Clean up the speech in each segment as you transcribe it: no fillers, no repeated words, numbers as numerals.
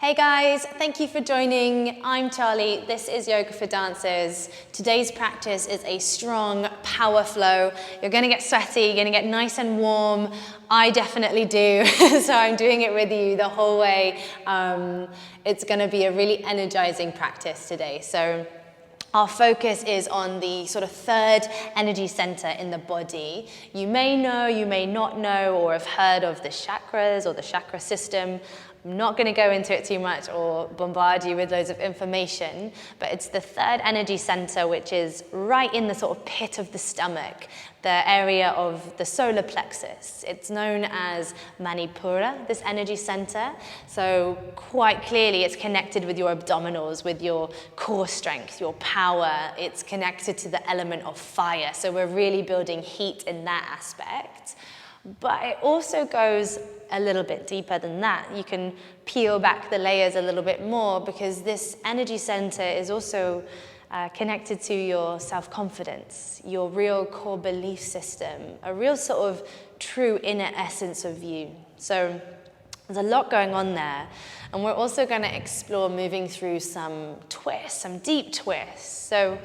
Hey guys, thank you for joining. I'm Charlie, this is Yoga4Dancers. Today's practice is a strong power flow. You're gonna get sweaty, you're gonna get nice and warm. I definitely do, so I'm doing it with you the whole way. It's gonna be a really energizing practice today. So our focus is on the sort of third energy center in the body. You may know, you may not know, or have heard of the chakras or the chakra system. I'm not going to go into it too much or bombard you with loads of information, but it's the third energy center, which is right in the sort of pit of the stomach, the area of the solar plexus. It's known as Manipura, this energy center. So quite clearly it's connected with your abdominals, with your core strength, your power. It's connected to the element of fire. So we're really building heat in that aspect. But it also goes a little bit deeper than that. You can peel back the layers a little bit more because this energy center is also connected to your self-confidence, your real core belief system, a real sort of true inner essence of you. So there's a lot going on there. And we're also going to explore moving through some twists, some deep twists. So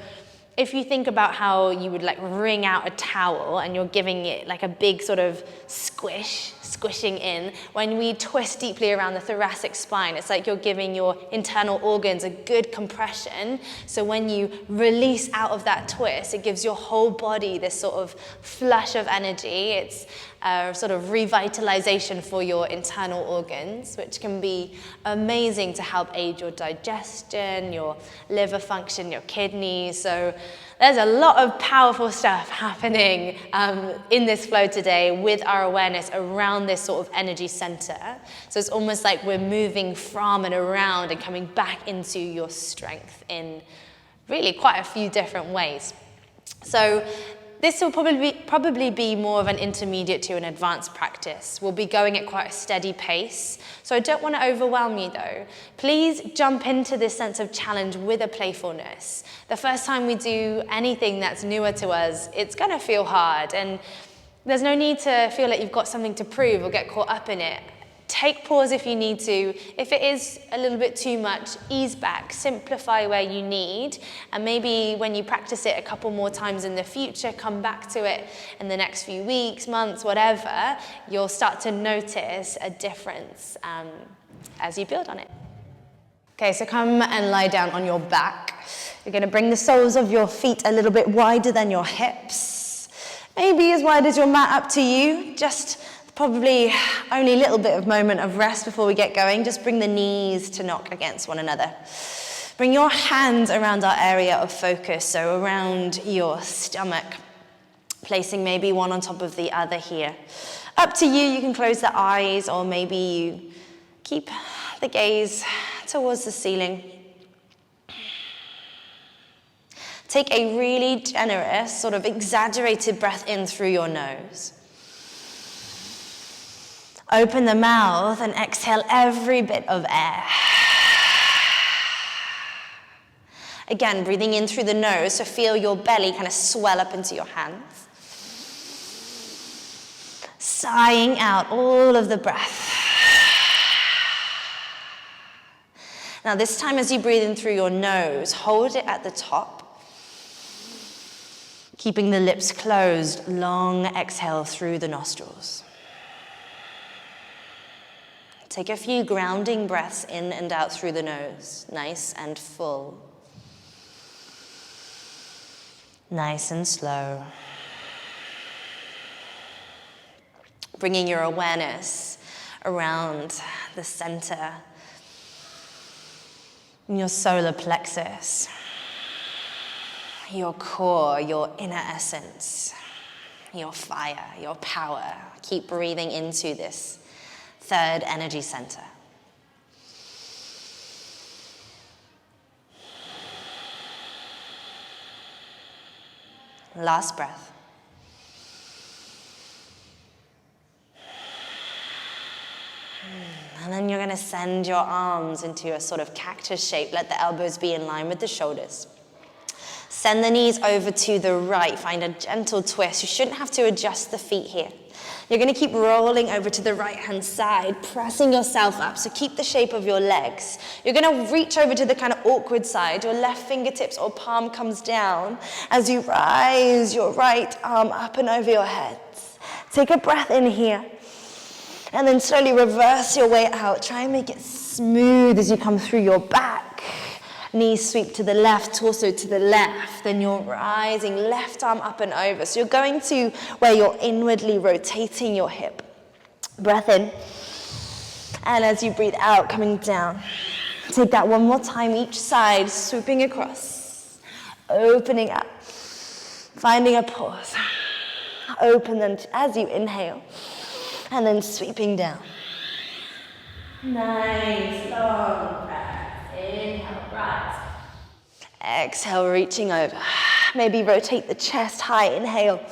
if you think about how you would like wring out a towel and you're giving it like a big sort of squishing in, when we twist deeply around the thoracic spine, it's like you're giving your internal organs a good compression. So when you release out of that twist, it gives your whole body this sort of flush of energy. It's a sort of revitalization for your internal organs, which can be amazing to help aid your digestion, your liver function, your kidneys. So there's a lot of powerful stuff happening in this flow today with our awareness around this sort of energy center. So it's almost like we're moving from and around and coming back into your strength in really quite a few different ways. So this will probably be more of an intermediate to an advanced practice. We'll be going at quite a steady pace. So I don't want to overwhelm you though. Please jump into this sense of challenge with a playfulness. The first time we do anything that's newer to us, it's going to feel hard. And there's no need to feel like you've got something to prove or get caught up in it. Take pause if you need to. If it is a little bit too much, ease back, simplify where you need, and maybe when you practice it a couple more times in the future, come back to it in the next few weeks, months, whatever, you'll start to notice a difference as you build on it. Okay, so come and lie down on your back. You're going to bring the soles of your feet a little bit wider than your hips. Maybe as wide as your mat, up to you. Just probably only a little bit of moment of rest before we get going. Just bring the knees to knock against one another. Bring your hands around our area of focus, so around your stomach, placing maybe one on top of the other here. Up to you, you can close the eyes or maybe you keep the gaze towards the ceiling. Take a really generous, sort of exaggerated breath in through your nose. Open the mouth and exhale every bit of air. Again, breathing in through the nose, so feel your belly kind of swell up into your hands. Sighing out all of the breath. Now this time as you breathe in through your nose, hold it at the top. Keeping the lips closed, long exhale through the nostrils. Take a few grounding breaths in and out through the nose, nice and full. Nice and slow. Bringing your awareness around the center, your solar plexus, your core, your inner essence, your fire, your power. Keep breathing into this third energy center. Last breath. And then you're going to send your arms into a sort of cactus shape. Let the elbows be in line with the shoulders. Send the knees over to the right. Find a gentle twist. You shouldn't have to adjust the feet here. You're going to keep rolling over to the right-hand side, pressing yourself up. So keep the shape of your legs. You're going to reach over to the kind of awkward side. Your left fingertips or palm comes down as you rise your right arm up and over your head. Take a breath in here. And then slowly reverse your way out. Try and make it smooth as you come through your back. Knees sweep to the left, torso to the left. Then you're rising, left arm up and over. So you're going to where you're inwardly rotating your hip. Breath in. And as you breathe out, coming down. Take that one more time each side, swooping across. Opening up. Finding a pause. Open them as you inhale. And then sweeping down. Nice, long breath. Inhale, rise. Exhale, reaching over. Maybe rotate the chest high, inhale.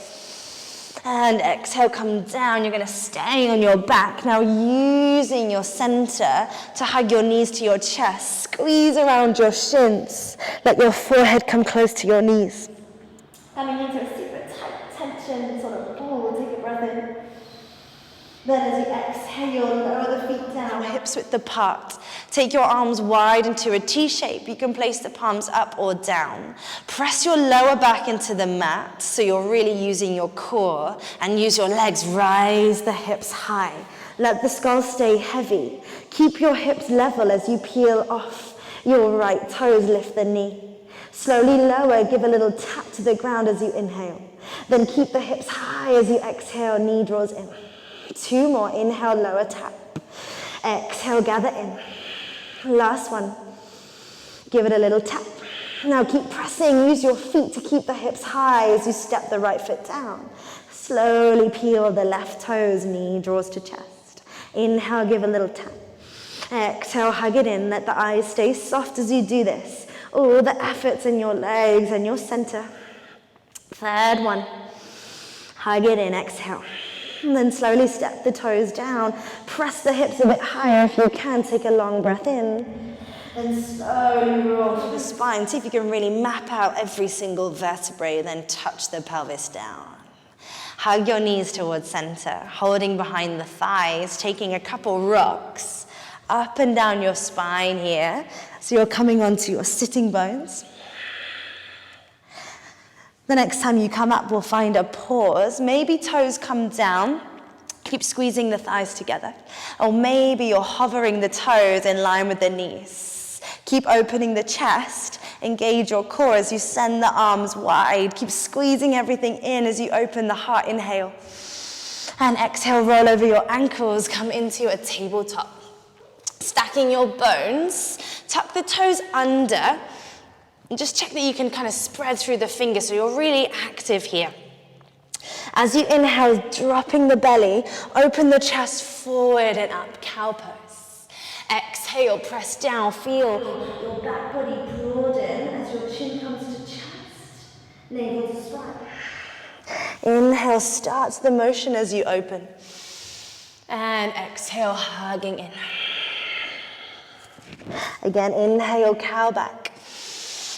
And exhale, come down. You're going to stay on your back. Now using your center to hug your knees to your chest. Squeeze around your shins. Let your forehead come close to your knees. Coming into a super tight tension, sort of ball. Take a breath in. Then as you exhale, lower the feet down, hips width apart. Take your arms wide into a T shape. You can place the palms up or down. Press your lower back into the mat, so you're really using your core, and use your legs. Rise the hips high. Let the skull stay heavy. Keep your hips level as you peel off your right toes. Lift the knee. Slowly lower, give a little tap to the ground as you inhale. Then keep the hips high as you exhale, knee draws in. 2 more, inhale, lower tap. Exhale, gather in. Last one. Give it a little tap. Now keep pressing, use your feet to keep the hips high as you step the right foot down. Slowly peel the left toes, knee draws to chest. Inhale, give a little tap. Exhale, hug it in, let the eyes stay soft as you do this. All the efforts in your legs and your center. 3rd one. Hug it in, exhale. And then slowly step the toes down. Press the hips a bit higher if you can. Take a long breath in. And slowly roll to the spine. See if you can really map out every single vertebrae, then touch the pelvis down. Hug your knees towards center, holding behind the thighs, taking a couple rocks up and down your spine here. So you're coming onto your sitting bones. The next time you come up, we'll find a pause. Maybe toes come down. Keep squeezing the thighs together. Or maybe you're hovering the toes in line with the knees. Keep opening the chest. Engage your core as you send the arms wide. Keep squeezing everything in as you open the heart. Inhale. And exhale, roll over your ankles. Come into a tabletop. Stacking your bones. Tuck the toes under. And just check that you can kind of spread through the fingers so you're really active here. As you inhale, dropping the belly, open the chest forward and up, cow pose. Exhale, press down, feel your back body broaden as your chin comes to chest, navel to spine. Inhale, start the motion as you open. And exhale, hugging in. Again, inhale, cow back.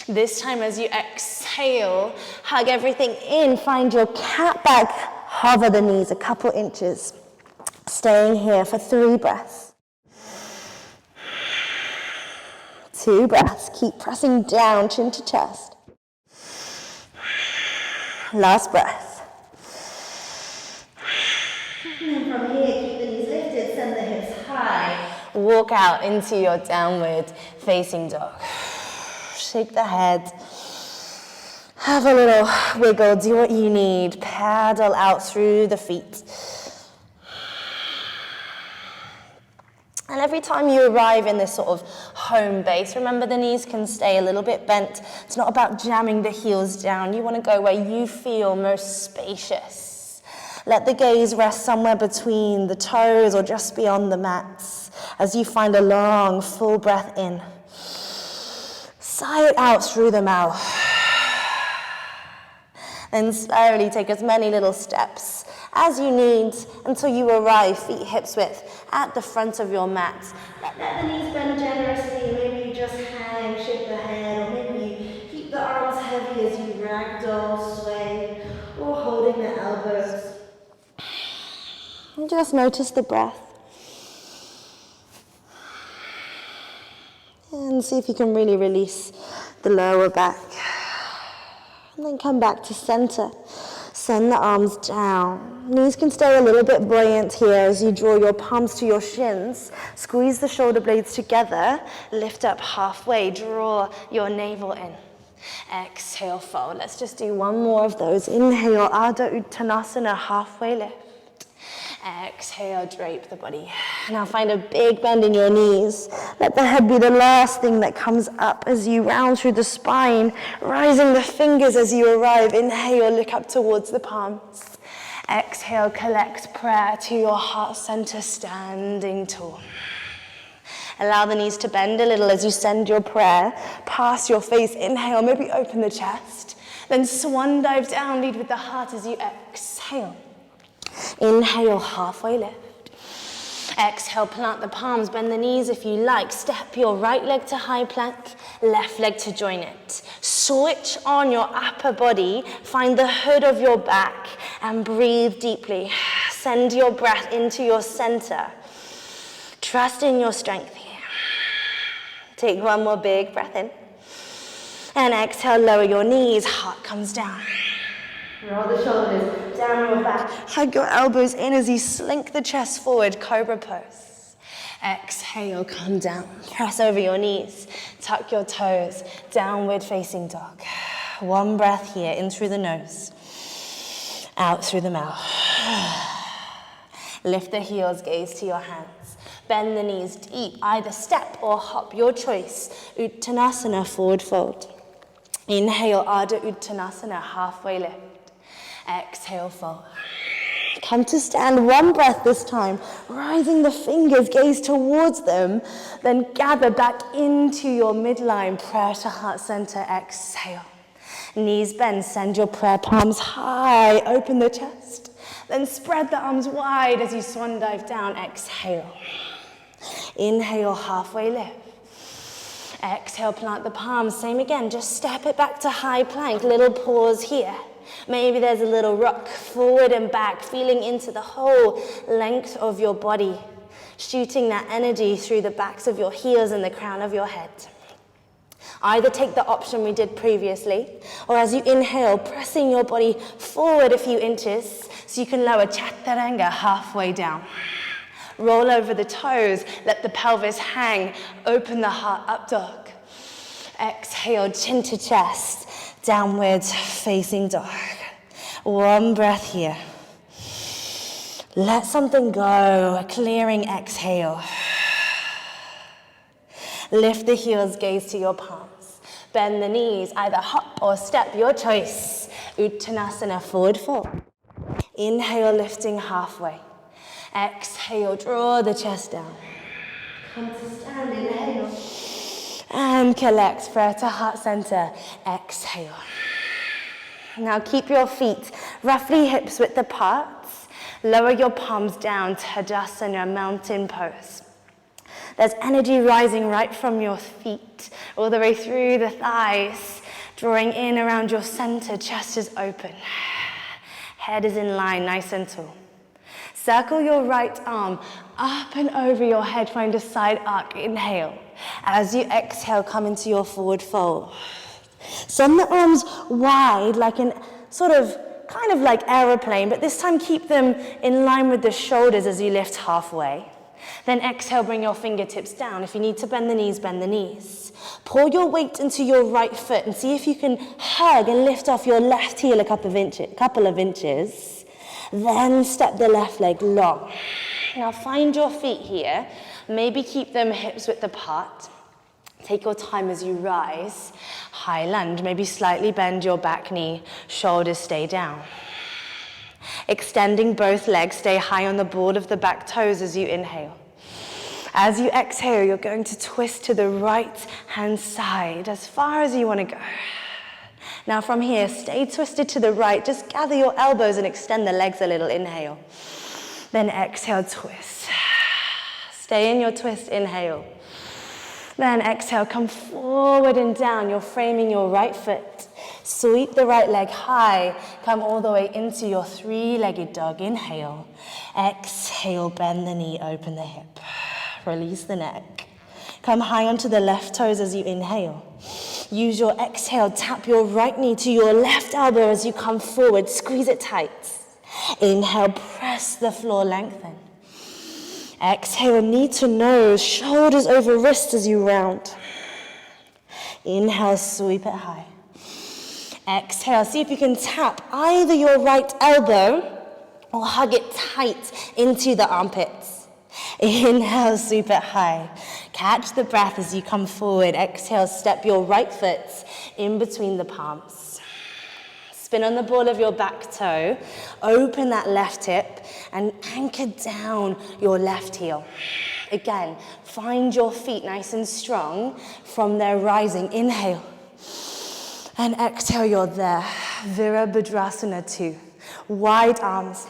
This time as you exhale, hug everything in, find your cat back, hover the knees a couple inches. Staying here for 3 breaths. 2 breaths, keep pressing down, chin to chest. Last breath. And from here, keep the knees lifted, send the hips high. Walk out into your downward facing dog. Shake the head, have a little wiggle, do what you need, paddle out through the feet. And every time you arrive in this sort of home base, remember the knees can stay a little bit bent. It's not about jamming the heels down. You want to go where you feel most spacious. Let the gaze rest somewhere between the toes or just beyond the mats as you find a long, full breath in. Sigh it out through the mouth. Then slowly take as many little steps as you need until you arrive feet hips width at the front of your mat. Let the knees bend generously. Maybe you just hang, shake the head, or maybe you keep the arms heavy as Just notice the breath. And see if you can really release the lower back. And then come back to center. Send the arms down. Knees can stay a little bit buoyant here as you draw your palms to your shins. Squeeze the shoulder blades together. Lift up halfway. Draw your navel in. Exhale, fold. Let's just do one more of those. Inhale, Ardha Uttanasana, halfway lift. Exhale, drape the body. Now find a big bend in your knees. Let the head be the last thing that comes up as you round through the spine, rising the fingers as you arrive. Inhale, look up towards the palms. Exhale, collect prayer to your heart center, standing tall. Allow the knees to bend a little as you send your prayer past your face. Inhale, maybe open the chest. Then swan dive down, lead with the heart as you exhale. Inhale, halfway lift. Exhale, plant the palms, bend the knees if you like. Step your right leg to high plank, left leg to join it. Switch on your upper body, find the hood of your back and breathe deeply. Send your breath into your center. Trust in your strength here. Take one more big breath in. And exhale, lower your knees, heart comes down. Roll the shoulders down your back. Hug your elbows in as you slink the chest forward, cobra pose. Exhale, come down. Press over your knees. Tuck your toes. Downward facing dog. One breath here, in through the nose. Out through the mouth. Lift the heels, gaze to your hands. Bend the knees deep, either step or hop, your choice. Uttanasana, forward fold. Inhale, Ardha Uttanasana, halfway lift. Exhale, fold. Come to stand, one breath this time. Rising the fingers, gaze towards them. Then gather back into your midline, prayer to heart center, exhale. Knees bend, send your prayer palms high, open the chest. Then spread the arms wide as you swan dive down, exhale. Inhale, halfway lift. Exhale, plant the palms, same again, just step it back to high plank, little pause here. Maybe there's a little rock forward and back, feeling into the whole length of your body, shooting that energy through the backs of your heels and the crown of your head. Either take the option we did previously, or as you inhale, pressing your body forward a few inches so you can lower chaturanga halfway down. Roll over the toes, let the pelvis hang, open the heart, up dog. Exhale, chin to chest, downward facing dog. One breath here. Let something go, a clearing exhale. Lift the heels, gaze to your palms. Bend the knees, either hop or step, your choice. Uttanasana, forward fold. Inhale, lifting halfway. Exhale, draw the chest down. Come to stand, inhale. And collect, prayer to heart center, exhale. Now keep your feet roughly hips width apart. Lower your palms down, Tadasana, mountain pose. There's energy rising right from your feet, all the way through the thighs, drawing in around your center, chest is open. Head is in line, nice and tall. Circle your right arm up and over your head, find a side arc, inhale. As you exhale, come into your forward fold. Send the arms wide like an kind of like aeroplane, but this time keep them in line with the shoulders as you lift halfway. Then exhale, bring your fingertips down. If you need to bend the knees, bend the knees. Pour your weight into your right foot and see if you can hug and lift off your left heel a couple of inches. Then step the left leg long. Now find your feet here. Maybe keep them hips width apart. Take your time as you rise. High lunge, maybe slightly bend your back knee. Shoulders stay down. Extending both legs, stay high on the ball of the back toes as you inhale. As you exhale, you're going to twist to the right hand side as far as you want to go. Now from here, stay twisted to the right. Just gather your elbows and extend the legs a little. Inhale. Then exhale, twist. Stay in your twist, inhale. Then exhale, come forward and down. You're framing your right foot. Sweep the right leg high. Come all the way into your three-legged dog. Inhale. Exhale, bend the knee, open the hip. Release the neck. Come high onto the left toes as you inhale. Use your exhale, tap your right knee to your left elbow as you come forward. Squeeze it tight. Inhale, press the floor, lengthen. Exhale, knee to nose, shoulders over wrists as you round. Inhale, sweep it high. Exhale, see if you can tap either your right elbow or hug it tight into the armpits. Inhale, sweep it high. Catch the breath as you come forward. Exhale, step your right foot in between the palms. Spin on the ball of your back toe. Open that left hip and anchor down your left heel. Again, find your feet nice and strong from there rising. Inhale. And exhale, you're there. Virabhadrasana 2. Wide arms,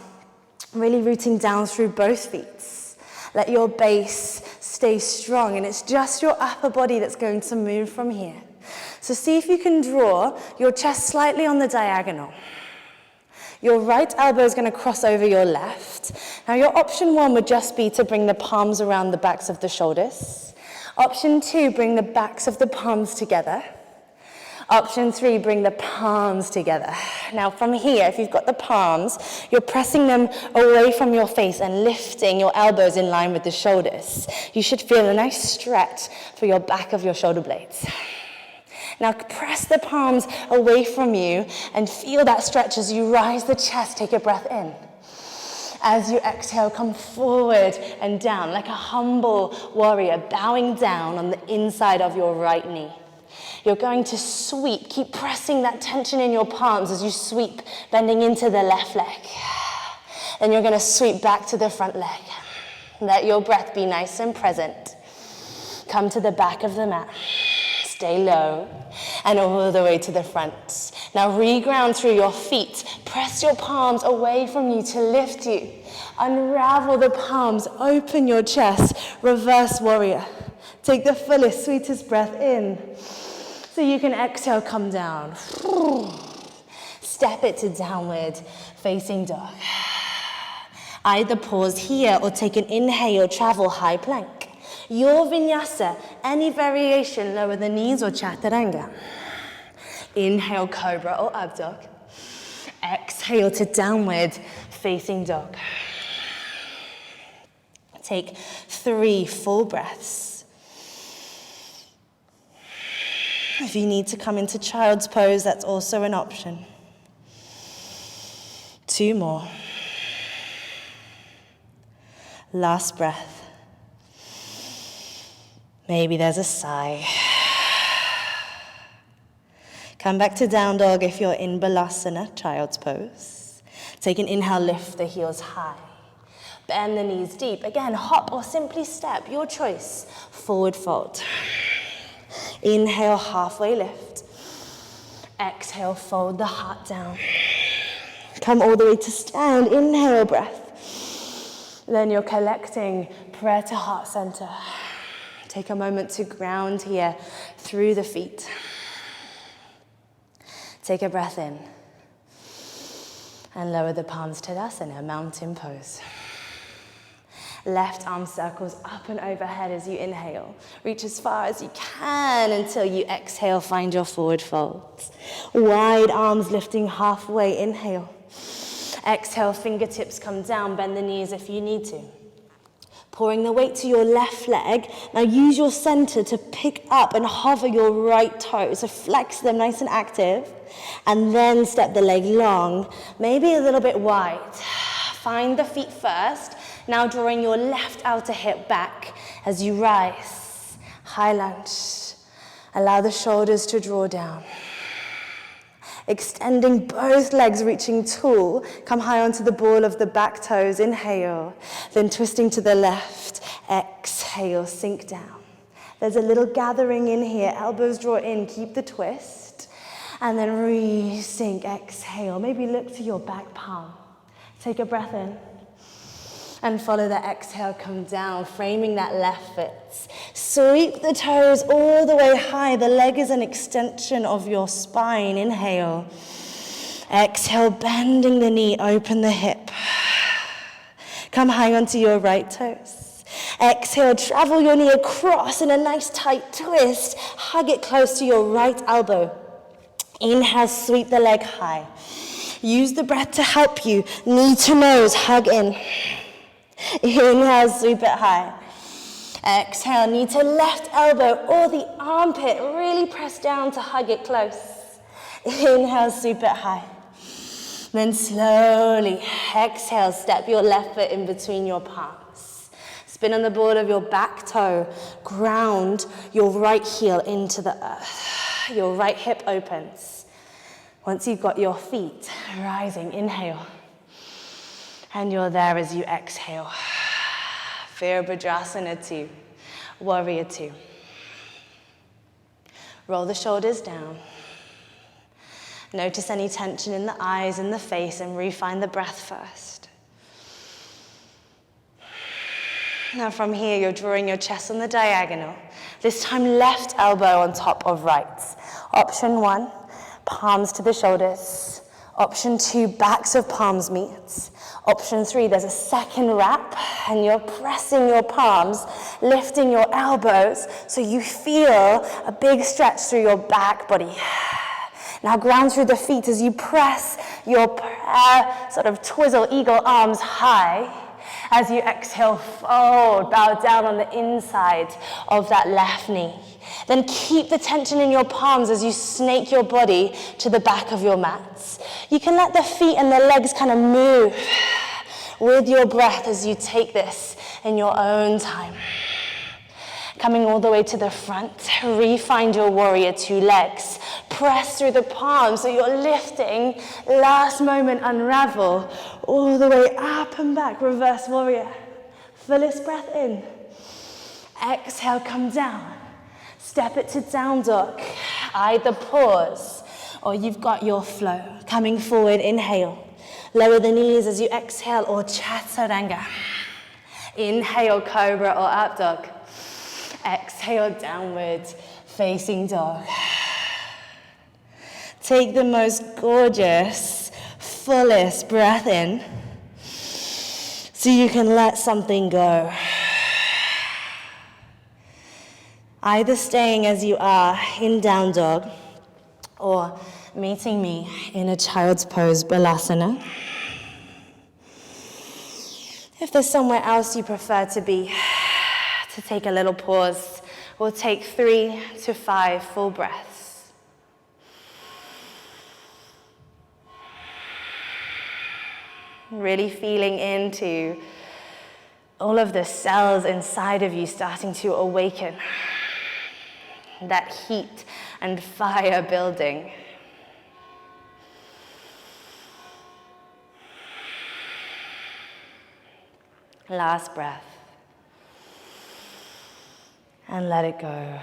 really rooting down through both feet. Let your base stay strong, and it's just your upper body that's going to move from here. So see if you can draw your chest slightly on the diagonal. Your right elbow is going to cross over your left. Now your option 1 would just be to bring the palms around the backs of the shoulders. Option 2, bring the backs of the palms together. Option 3, bring the palms together. Now from here, if you've got the palms, you're pressing them away from your face and lifting your elbows in line with the shoulders. You should feel a nice stretch for your back of your shoulder blades. Now press the palms away from you and feel that stretch as you rise the chest. Take a breath in. As you exhale, come forward and down like a humble warrior, bowing down on the inside of your right knee. You're going to sweep. Keep pressing that tension in your palms as you sweep, bending into the left leg. Then you're going to sweep back to the front leg. Let your breath be nice and present. Come to the back of the mat. Stay low and all the way to the front. Now reground through your feet. Press your palms away from you to lift you. Unravel the palms. Open your chest. Reverse warrior. Take the fullest, sweetest breath in. So you can exhale, come down. Step it to downward facing dog. Either pause here or take an inhale, travel high plank. Your vinyasa, any variation, lower the knees or chaturanga. Inhale, cobra or up dog. Exhale to downward facing dog. Take 3 full breaths. If you need to come into child's pose, that's also an option. 2 more. Last breath. Maybe there's a sigh. Come back to down dog if you're in balasana, child's pose. Take an inhale, lift the heels high. Bend the knees deep. Again, hop or simply step, your choice. Forward fold. Inhale, halfway lift. Exhale, fold the heart down. Come all the way to stand. Inhale, breath. Then you're collecting prayer to heart center. Take a moment to ground here through the feet. Take a breath in. And lower the palms to Tadasana, mountain pose. Left arm circles up and overhead as you inhale. Reach as far as you can until you exhale, find your forward folds. Wide arms lifting halfway, inhale. Exhale, fingertips come down, bend the knees if you need to. Pouring the weight to your left leg. Now use your center to pick up and hover your right toes. So flex them nice and active. And then step the leg long, maybe a little bit wide. Find the feet first. Now drawing your left outer hip back as you rise. High lunge. Allow the shoulders to draw down. Extending both legs, reaching tall. Come high onto the ball of the back toes. Inhale. Then twisting to the left. Exhale, sink down. There's a little gathering in here. Elbows draw in. Keep the twist. And then re-sink. Exhale. Maybe look to your back palm. Take a breath in. And follow that exhale, come down, framing that left foot. Sweep the toes all the way high. The leg is an extension of your spine. Inhale. Exhale, bending the knee, open the hip. Come high onto your right toes. Exhale, travel your knee across in a nice tight twist. Hug it close to your right elbow. Inhale, sweep the leg high. Use the breath to help you. Knee to nose, hug in. Inhale, sweep it high. Exhale, knee to left elbow or the armpit. Really press down to hug it close. Inhale, sweep it high. Then slowly exhale, step your left foot in between your palms. Spin on the ball of your back toe. Ground your right heel into the earth. Your right hip opens. Once you've got your feet rising, inhale. And you're there as you exhale. Virabhadrasana 2, Warrior 2. Roll the shoulders down. Notice any tension in the eyes and the face and refine the breath first. Now from here, you're drawing your chest on the diagonal. This time, left elbow on top of right. Option 1, palms to the shoulders. Option 2, backs of palms meet. Option 3, there's a second wrap, and you're pressing your palms, lifting your elbows, so you feel a big stretch through your back body. Now ground through the feet as you press your sort of twizzle eagle arms high. As you exhale, fold, bow down on the inside of that left knee. Then keep the tension in your palms as you snake your body to the back of your mats. You can let the feet and the legs kind of move with your breath as you take this in your own time. Coming all the way to the front, refind your warrior 2 legs. Press through the palms so you're lifting, last moment unravel, all the way up and back, reverse warrior. Fullest breath in. Exhale, come down. Step it to down dog. Either pause or you've got your flow. Coming forward, inhale. Lower the knees as you exhale or chaturanga. Inhale, cobra or up dog. Exhale, downward facing dog. Take the most gorgeous, fullest breath in so you can let something go. Either staying as you are in down dog or meeting me in a child's pose, balasana. If there's somewhere else you prefer to be, to take a little pause, we'll take 3 to 5 full breaths. Really feeling into all of the cells inside of you starting to awaken. That heat and fire building. Last breath. And let it go.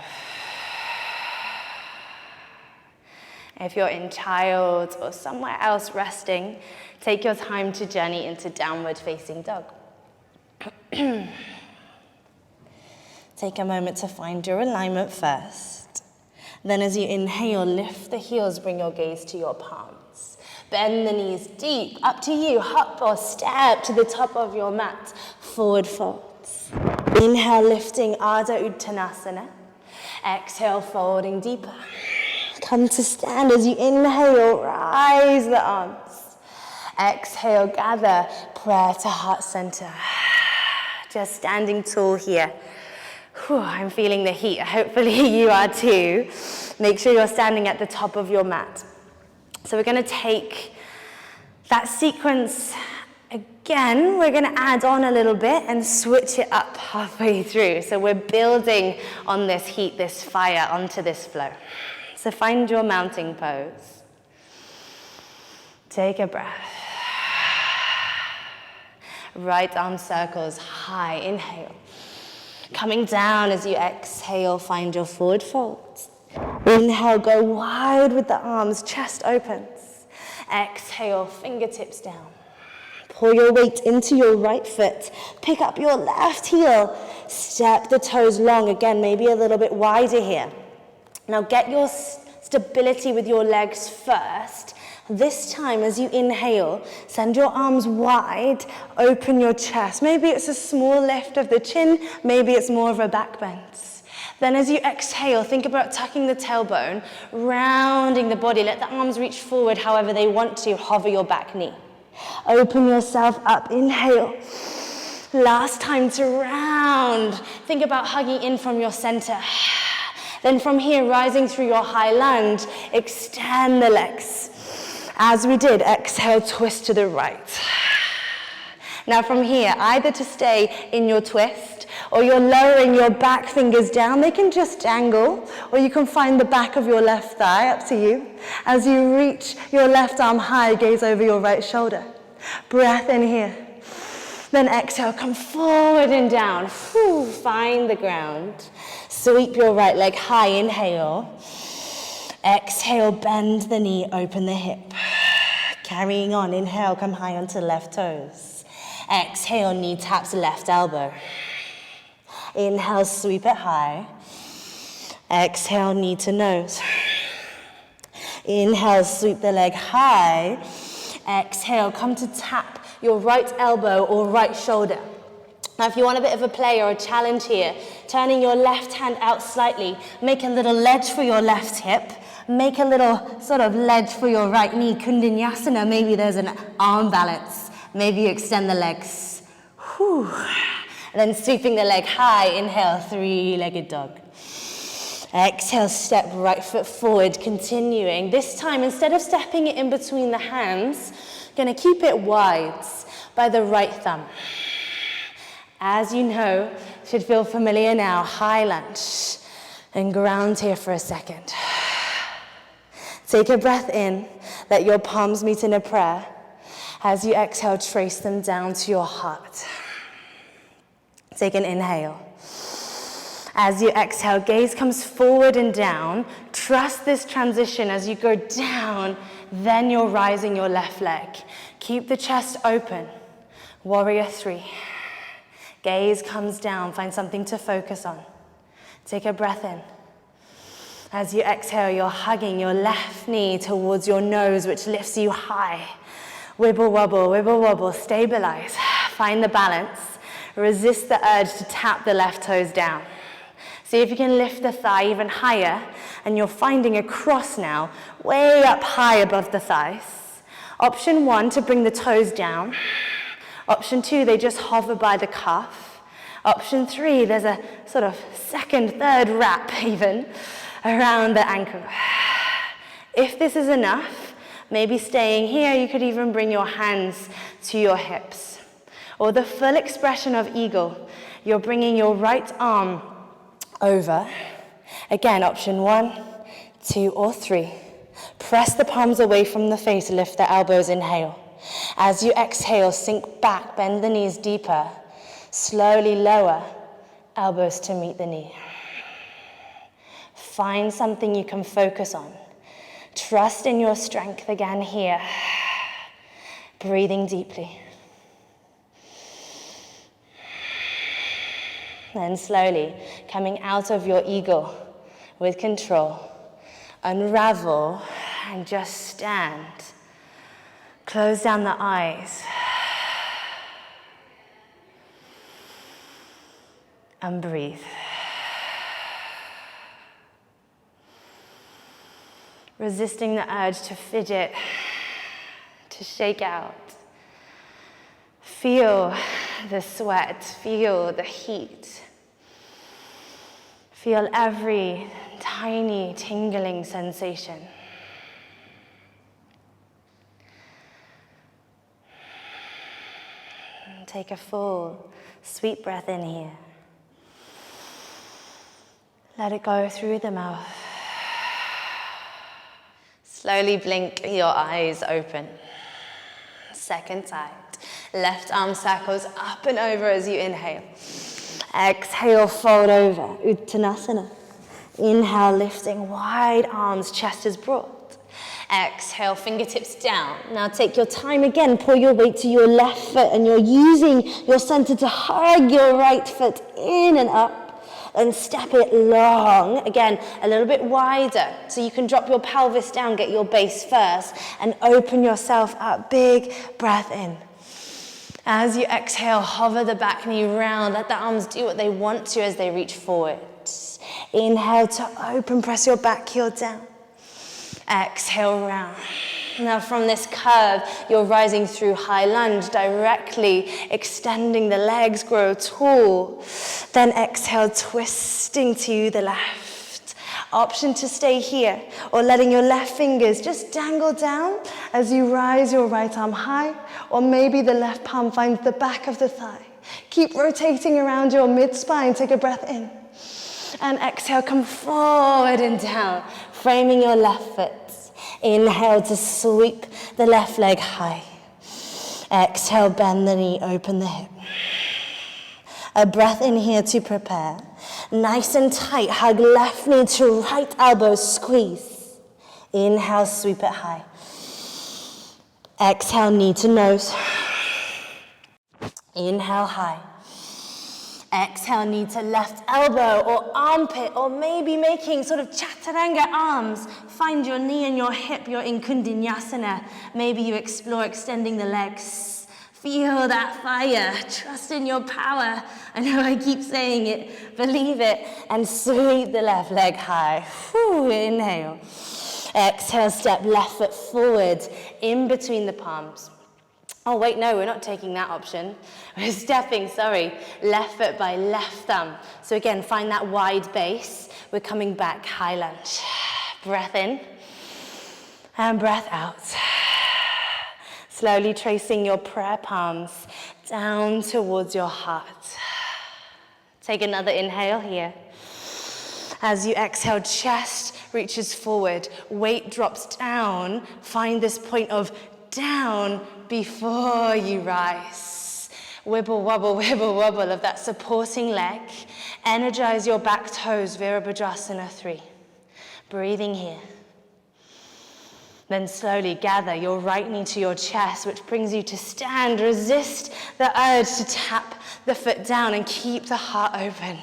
If you're in child or somewhere else resting, take your time to journey into downward facing dog. Take a moment to find your alignment first. Then as you inhale, lift the heels, bring your gaze to your palms. Bend the knees deep, up to you, hop or step to the top of your mat, forward folds. Inhale, lifting Ardha Uttanasana. Exhale, folding deeper. Come to stand as you inhale, rise the arms. Exhale, gather, prayer to heart center. Just standing tall here. Whew, I'm feeling the heat. Hopefully you are too. Make sure you're standing at the top of your mat. So we're going to take that sequence again. We're going to add on a little bit and switch it up halfway through. So we're building on this heat, this fire, onto this flow. So find your mounting pose. Take a breath. Right arm circles high, inhale. Coming down as you exhale, find your forward folds. Inhale, go wide with the arms, chest opens. Exhale, fingertips down. Pull your weight into your right foot. Pick up your left heel. Step the toes long. Again, maybe a little bit wider here. Now get your stability with your legs first. This time, as you inhale, send your arms wide, open your chest. Maybe it's a small lift of the chin, maybe it's more of a back bend. Then as you exhale, think about tucking the tailbone, rounding the body. Let the arms reach forward however they want to. Hover your back knee. Open yourself up, inhale. Last time to round. Think about hugging in from your center. Then from here, rising through your high lunge, extend the legs. As we did, exhale, twist to the right. Now from here, either to stay in your twist, or you're lowering your back fingers down. They can just dangle, or you can find the back of your left thigh, up to you. As you reach your left arm high, gaze over your right shoulder. Breath in here. Then exhale, come forward and down. Find the ground. Sweep your right leg high, inhale. Exhale, bend the knee, open the hip. Carrying on, inhale, come high onto left toes. Exhale, knee taps left elbow. Inhale, sweep it high. Exhale, knee to nose. Inhale, sweep the leg high. Exhale, come to tap your right elbow or right shoulder. Now, if you want a bit of a play or a challenge here, turning your left hand out slightly, make a little ledge for your left hip, make a little sort of ledge for your right knee, Vinyasa. Maybe there's an arm balance. Maybe you extend the legs. And then sweeping the leg high, inhale, three-legged dog. Exhale, step right foot forward, continuing. This time, instead of stepping it in between the hands, gonna keep it wide by the right thumb. As you know, should feel familiar now, high lunge, and ground here for a second. Take a breath in, let your palms meet in a prayer. As you exhale, trace them down to your heart. Take an inhale. As you exhale, gaze comes forward and down. Trust this transition as you go down, then you're rising your left leg. Keep the chest open. Warrior 3. Gaze comes down, find something to focus on. Take a breath in. As you exhale, you're hugging your left knee towards your nose, which lifts you high. Wibble wobble, stabilize. Find the balance. Resist the urge to tap the left toes down. See if you can lift the thigh even higher, and you're finding a cross now, way up high above the thighs. Option 1, to bring the toes down. Option 2, they just hover by the cuff. Option 3, there's a sort of second, third wrap even around the ankle. If this is enough, maybe staying here, you could even bring your hands to your hips. Or the full expression of eagle, you're bringing your right arm over. Again, option 1, 2, or 3. Press the palms away from the face, lift the elbows, inhale. As you exhale, sink back, bend the knees deeper. Slowly lower, elbows to meet the knee. Find something you can focus on. Trust in your strength again here. Breathing deeply. Then slowly coming out of your eagle with control. Unravel and just stand. Close down the eyes. And breathe. Resisting the urge to fidget, to shake out. Feel the sweat, feel the heat. Feel every tiny tingling sensation. Take a full, sweet breath in here. Let it go through the mouth. Slowly blink your eyes open. Second side. Left arm circles up and over as you inhale. Exhale, fold over, Uttanasana. Inhale, lifting wide arms, chest is broad. Exhale, fingertips down. Now take your time again, pull your weight to your left foot, and you're using your center to hug your right foot in and up. And step it long, again, a little bit wider, so you can drop your pelvis down, get your base first, and open yourself up. Big breath in. As you exhale, hover the back knee round, let the arms do what they want to as they reach forward. Inhale to open, press your back heel down. Exhale, round. Now from this curve, you're rising through high lunge, directly extending the legs, grow tall. Then exhale, twisting to the left. Option to stay here, or letting your left fingers just dangle down as you rise your right arm high, or maybe the left palm finds the back of the thigh. Keep rotating around your mid-spine, take a breath in. And exhale, come forward and down, framing your left foot. Inhale to sweep the left leg high. Exhale, bend the knee, open the hip. A breath in here to prepare. Nice and tight, hug left knee to right elbow, squeeze. Inhale, sweep it high. Exhale, knee to nose. Inhale, high. Exhale, knee to left elbow or armpit, or maybe making sort of chaturanga arms. Find your knee and your hip, you're in Vinyasa. Maybe you explore extending the legs. Feel that fire, trust in your power. I know I keep saying it, believe it, and sweep the left leg high. Whew, inhale. Exhale, step left foot forward, in between the palms. Oh wait, no, we're not taking that option. We're stepping, left foot by left thumb. So again, find that wide base. We're coming back, high lunge. Breath in, and breath out. Slowly tracing your prayer palms down towards your heart. Take another inhale here. As you exhale, chest reaches forward, weight drops down. Find this point of down before you rise. Wibble, wobble of that supporting leg. Energize your back toes, Virabhadrasana 3. Breathing here. Then slowly gather your right knee to your chest, which brings you to stand. Resist the urge to tap the foot down and keep the heart open.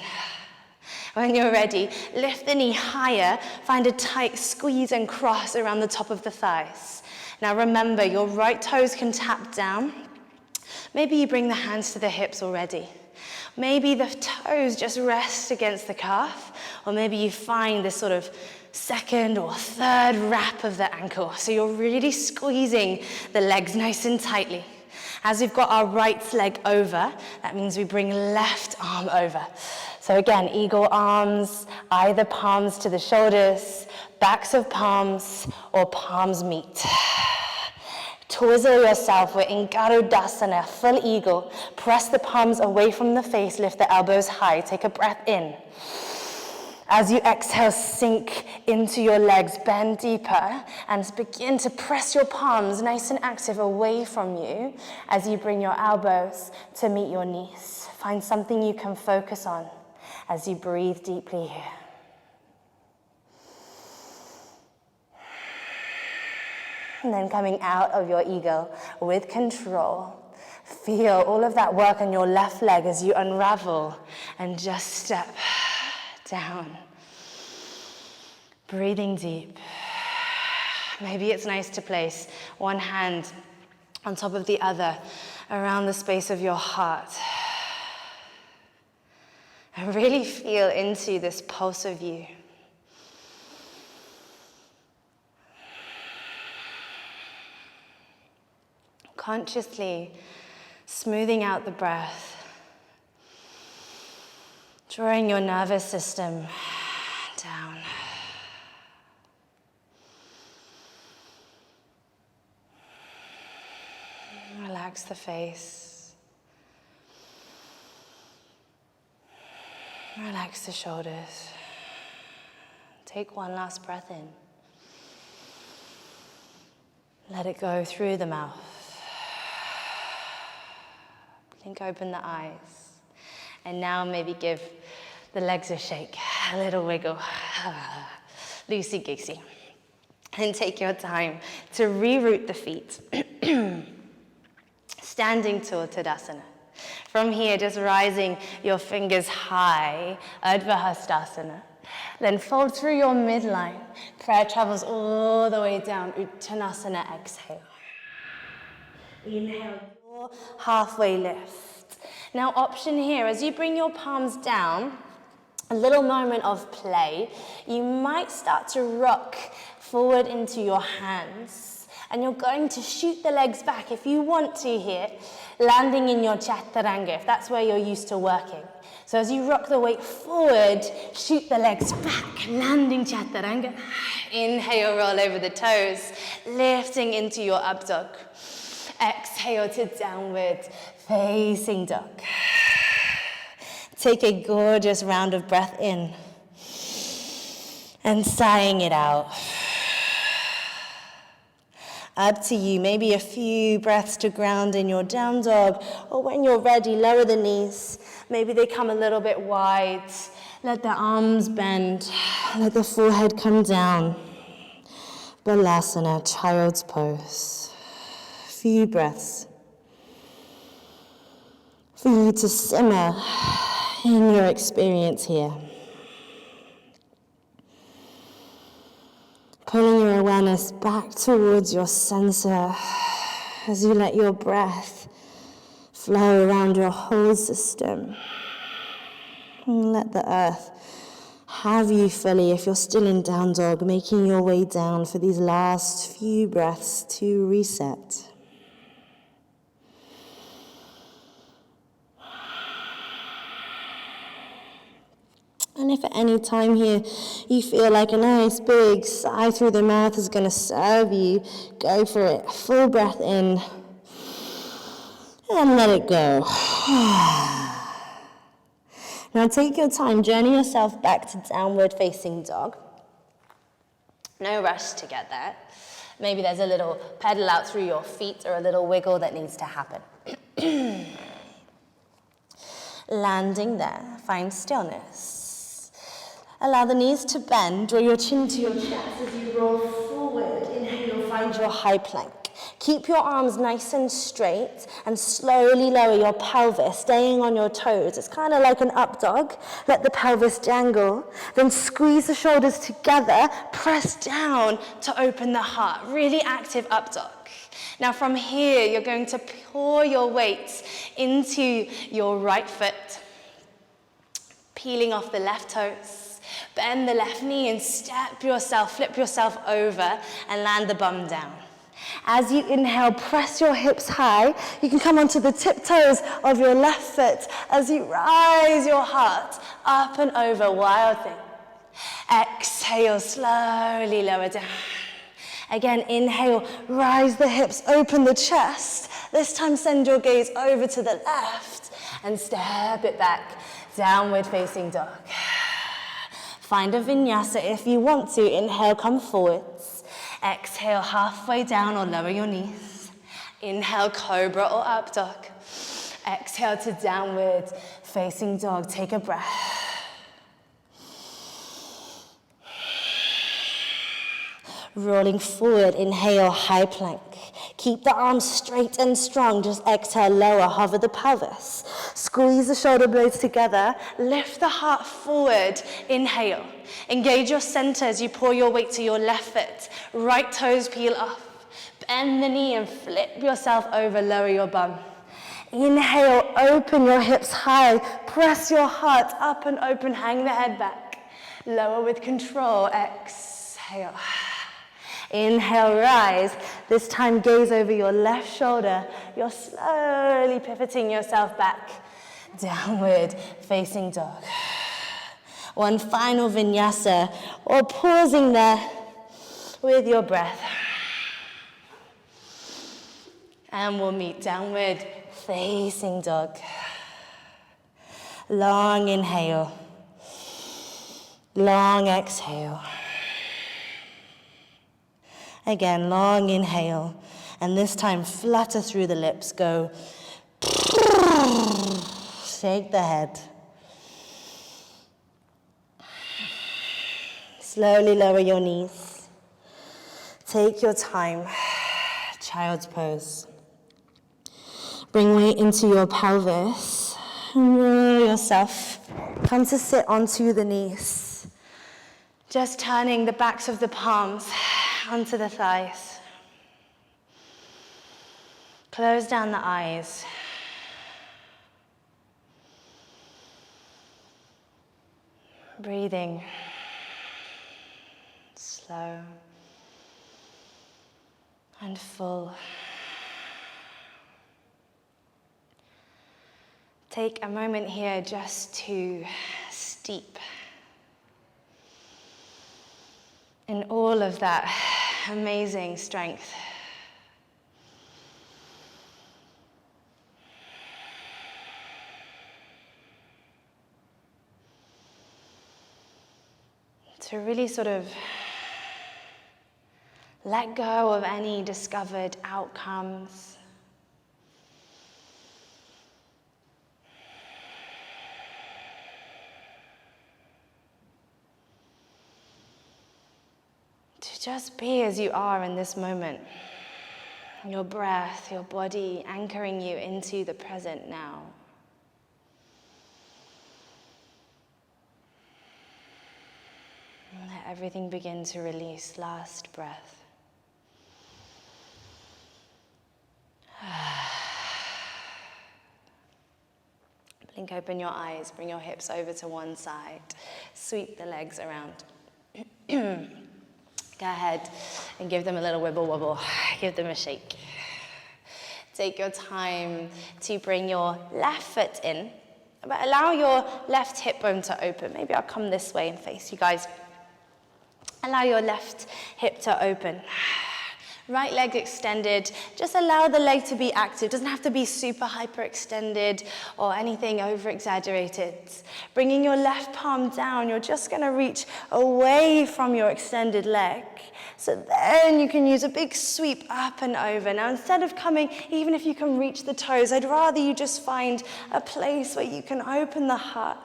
When you're ready, lift the knee higher, find a tight squeeze and cross around the top of the thighs. Now remember, your right toes can tap down. Maybe you bring the hands to the hips already. Maybe the toes just rest against the calf, or maybe you find this sort of second or third wrap of the ankle. So you're really squeezing the legs nice and tightly. As we've got our right leg over, that means we bring left arm over. So again, eagle arms, either palms to the shoulders, backs of palms, or palms meet. Twizzle yourself, we're in Garudasana, full eagle. Press the palms away from the face, lift the elbows high, take a breath in. As you exhale, sink into your legs, bend deeper, and begin to press your palms nice and active away from you as you bring your elbows to meet your knees. Find something you can focus on as you breathe deeply here. And then coming out of your eagle with control. Feel all of that work on your left leg as you unravel and just step down. Breathing deep. Maybe it's nice to place one hand on top of the other around the space of your heart. And really feel into this pulse of you. Consciously smoothing out the breath, drawing your nervous system down. Relax the face. Relax the shoulders. Take one last breath in. Let it go through the mouth. Blink open the eyes. And now maybe give the legs a shake, a little wiggle. Loosey-goosey. And take your time to reroute the feet. Standing tall Tadasana. From here, just rising your fingers high, Urdhva Hastasana. Then fold through your midline. Prayer travels all the way down, Uttanasana, exhale. Inhale, your halfway lift. Now option here, as you bring your palms down, a little moment of play, you might start to rock forward into your hands. And you're going to shoot the legs back if you want to here, landing in your chaturanga, if that's where you're used to working. So as you rock the weight forward, shoot the legs back, landing chaturanga. Inhale, roll over the toes, lifting into your up dog. Exhale to downward facing dog. Take a gorgeous round of breath in and sighing it out. Up to you, maybe a few breaths to ground in your down dog, or when you're ready, lower the knees. Maybe they come a little bit wide. Let the arms bend, let the forehead come down. Balasana, child's pose. Few breaths for you to simmer in your experience here. Pulling your awareness back towards your center as you let your breath flow around your whole system. And let the earth have you fully if you're still in down dog, making your way down for these last few breaths to reset. And if at any time here you feel like a nice big sigh through the mouth is going to serve you, go for it. Full breath in and let it go. Now take your time, journey yourself back to downward facing dog. No rush to get there. Maybe there's a little pedal out through your feet or a little wiggle that needs to happen. Landing there, find stillness. Allow the knees to bend, draw your chin to your chest as you roll forward. Inhale, find your high plank. Keep your arms nice and straight and slowly lower your pelvis, staying on your toes. It's kind of like an up dog. Let the pelvis dangle. Then squeeze the shoulders together, press down to open the heart. Really active up dog. Now from here, you're going to pour your weight into your right foot, peeling off the left toes. Bend the left knee and flip yourself over and land the bum down. As you inhale, press your hips high. You can come onto the tiptoes of your left foot as you rise your heart up and over, wild thing. Exhale, slowly lower down. Again, inhale, rise the hips, open the chest. This time send your gaze over to the left and step it back, downward facing dog. Find a vinyasa if you want to. Inhale, come forwards. Exhale, halfway down or lower your knees. Inhale, cobra or up dog. Exhale to downward facing dog. Take a breath. Rolling forward, inhale, high plank. Keep the arms straight and strong. Just exhale, lower, hover the pelvis. Squeeze the shoulder blades together. Lift the heart forward. Inhale. Engage your center as you pour your weight to your left foot. Right toes peel off. Bend the knee and flip yourself over. Lower your bum. Inhale, open your hips high. Press your heart up and open. Hang the head back. Lower with control. Exhale. Inhale, rise. This time, gaze over your left shoulder. You're slowly pivoting yourself back. Downward facing dog. One final vinyasa, or pausing there with your breath. And we'll meet downward facing dog. Long inhale. Long exhale. Again, long inhale, and this time flutter through the lips. Go. Shake the head. Slowly lower your knees. Take your time. Child's pose. Bring weight into your pelvis. Roll yourself. Come to sit onto the knees. Just turning the backs of the palms onto the thighs. Close down the eyes. Breathing. Slow and full. Take a moment here just to steep in all of that amazing strength. To really sort of let go of any discovered outcomes. To just be as you are in this moment. Your breath, your body anchoring you into the present now. And let everything begin to release. Last breath. Blink open your eyes, bring your hips over to one side, sweep the legs around. Go ahead and give them a little wibble wobble, give them a shake. Take your time to bring your left foot in, but allow your left hip bone to open. Maybe I'll come this way and face you guys. Allow your left hip to open. Right leg extended, just allow the leg to be active. It doesn't have to be super hyper extended or anything over exaggerated. Bringing your left palm down, you're just gonna reach away from your extended leg. So then you can use a big sweep up and over. Now instead of coming, even if you can reach the toes, I'd rather you just find a place where you can open the heart.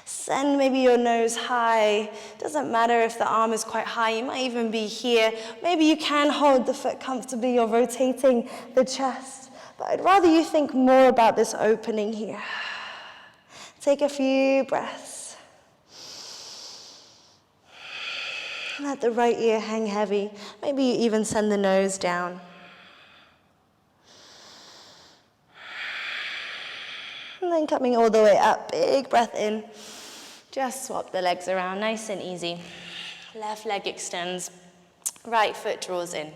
Send maybe your nose high. Doesn't matter if the arm is quite high. You might even be here. Maybe you can hold the foot comfortably. You're rotating the chest. But I'd rather you think more about this opening here. Take a few breaths. Let the right ear hang heavy. Maybe you even send the nose down. And then coming all the way up. Big breath in. Just swap the legs around, nice and easy. Left leg extends, right foot draws in.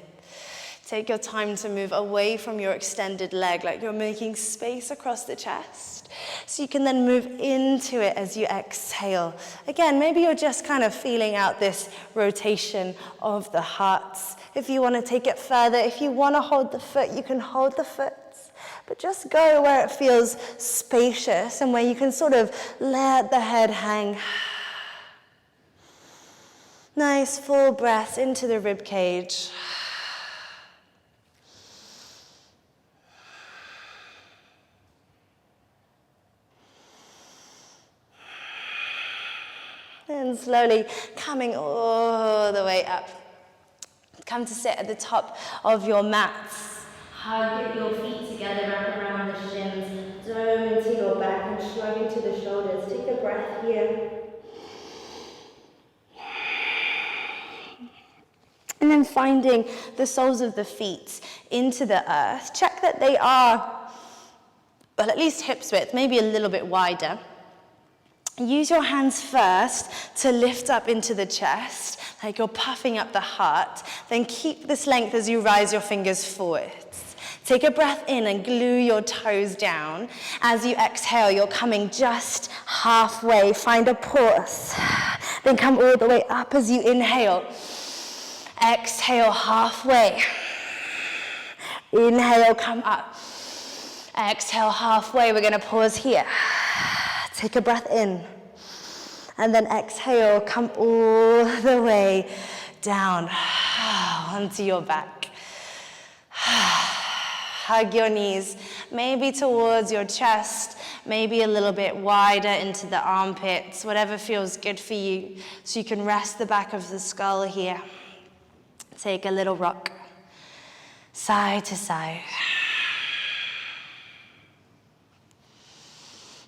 Take your time to move away from your extended leg, like you're making space across the chest. So you can then move into it as you exhale. Again, maybe you're just kind of feeling out this rotation of the heart. If you want to take it further, if you want to hold the foot, you can hold the foot. But just go where it feels spacious and where you can sort of let the head hang. Nice full breaths into the rib cage. And slowly coming all the way up. Come to sit at the top of your mats. Hug your feet together, wrap around the shins, dome into your back and shrug into the shoulders. Take a breath here. And then finding the soles of the feet into the earth. Check that they are, well, at least hips width, maybe a little bit wider. Use your hands first to lift up into the chest, like you're puffing up the heart. Then keep this length as you rise your fingers forward. Take a breath in and glue your toes down. As you exhale, you're coming just halfway. Find a pause. Then come all the way up as you inhale. Exhale halfway. Inhale, come up. Exhale halfway. We're going to pause here. Take a breath in. And then exhale, come all the way down onto your back. Hug your knees, maybe towards your chest, maybe a little bit wider into the armpits, whatever feels good for you, so you can rest the back of the skull here. Take a little rock, side to side.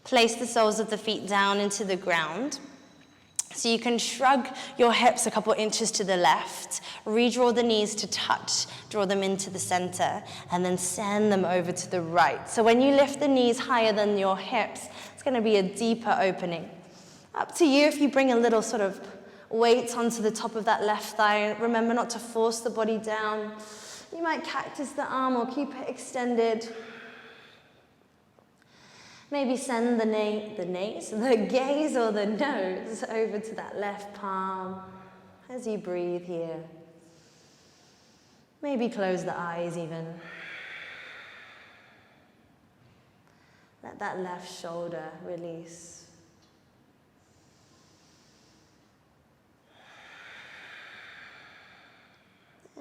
Place the soles of the feet down into the ground. So you can shrug your hips a couple inches to the left, redraw the knees to touch, draw them into the center, and then send them over to the right. So when you lift the knees higher than your hips, it's going to be a deeper opening. Up to you if you bring a little sort of weight onto the top of that left thigh. Remember not to force the body down. You might cactus the arm or keep it extended. Maybe send the gaze or the nose over to that left palm as you breathe here. Maybe close the eyes even. Let that left shoulder release.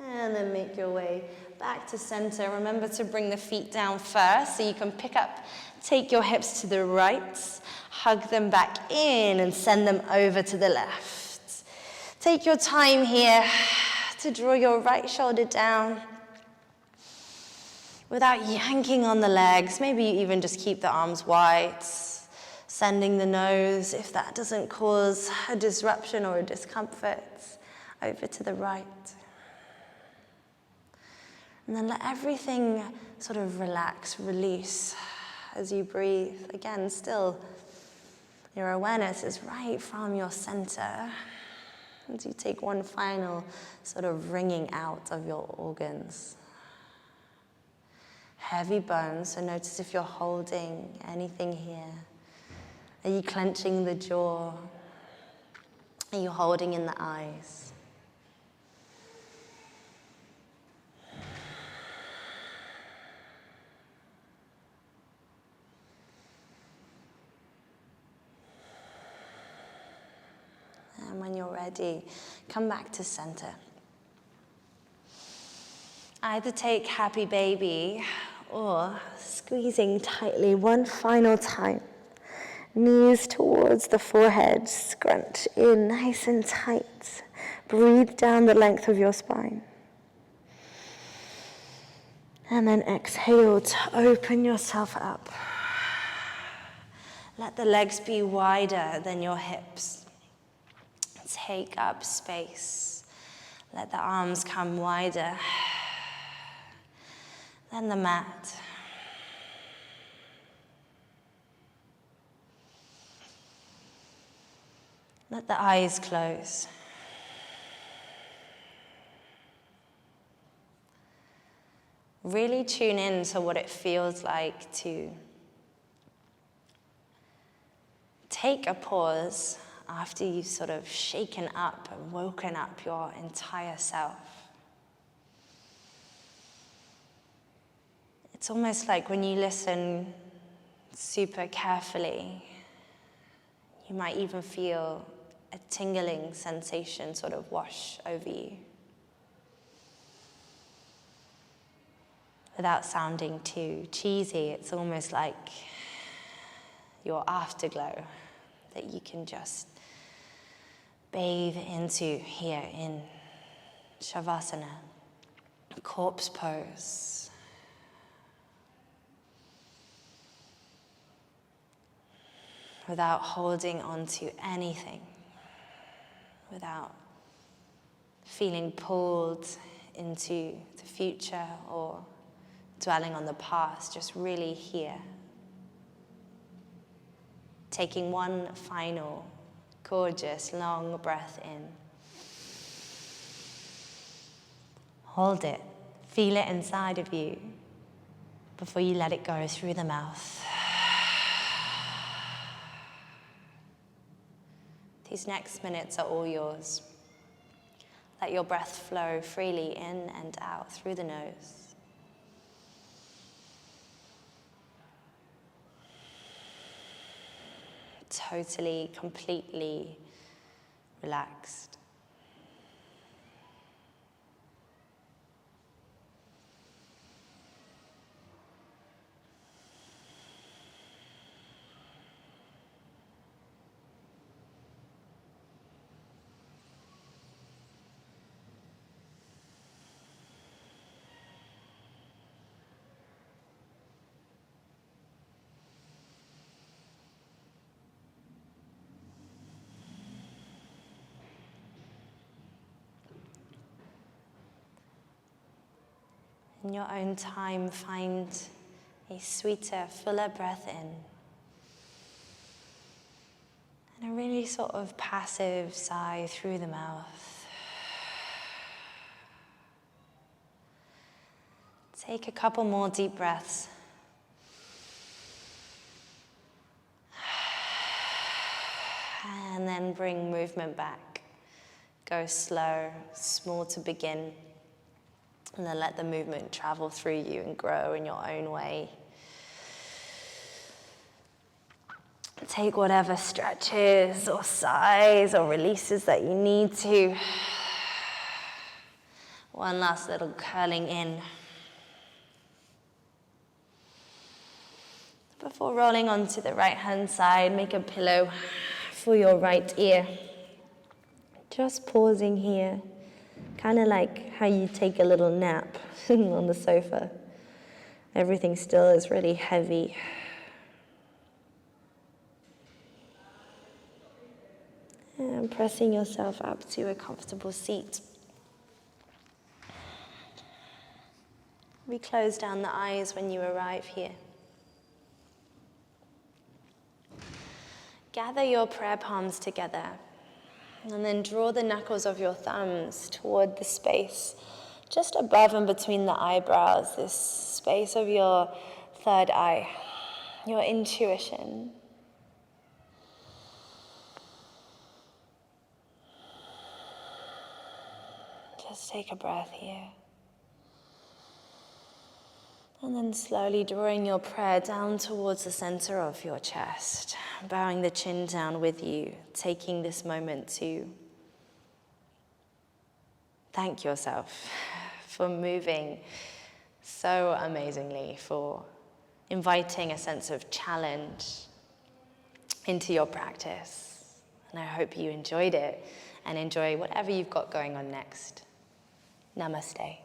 And then make your way back to center. Remember to bring the feet down first so you can take your hips to the right, hug them back in and send them over to the left. Take your time here to draw your right shoulder down without yanking on the legs. Maybe you even just keep the arms wide, sending the nose, if that doesn't cause a disruption or a discomfort, over to the right. And then let everything sort of relax, release as you breathe. Again, still, your awareness is right from your center. As you take one final sort of wringing out of your organs. Heavy bones, so notice if you're holding anything here. Are you clenching the jaw? Are you holding in the eyes? And when you're ready, come back to center. Either take happy baby or squeezing tightly one final time. Knees towards the forehead, scrunch in nice and tight. Breathe down the length of your spine. And then exhale to open yourself up. Let the legs be wider than your hips. Take up space. Let the arms come wider than the mat. Let the eyes close. Really tune in to what it feels like to take a pause after you've sort of shaken up and woken up your entire self. It's almost like when you listen super carefully, you might even feel a tingling sensation sort of wash over you. Without sounding too cheesy, it's almost like your afterglow that you can just bathe into here in Savasana, corpse pose. Without holding on to anything, without feeling pulled into the future or dwelling on the past, just really here. Taking one final gorgeous long breath in. Hold it, feel it inside of you before you let it go through the mouth. These next minutes are all yours. Let your breath flow freely in and out through the nose. Totally, completely relaxed. In your own time, find a sweeter, fuller breath in. And a really sort of passive sigh through the mouth. Take a couple more deep breaths. And then bring movement back. Go slow, small to begin. And then let the movement travel through you and grow in your own way. Take whatever stretches or sighs or releases that you need to. One last little curling in. Before rolling onto the right hand side, make a pillow for your right ear. Just pausing here, kind of like how you take a little nap on the sofa. Everything still is really heavy. And pressing yourself up to a comfortable seat. We close down the eyes when you arrive here. Gather your prayer palms together and then draw the knuckles of your thumbs toward the space just above and between the eyebrows, this space of your third eye, your intuition. Just take a breath here. And then slowly drawing your prayer down towards the center of your chest, bowing the chin down with you, taking this moment to thank yourself for moving so amazingly, for inviting a sense of challenge into your practice. And I hope you enjoyed it and enjoy whatever you've got going on next. Namaste.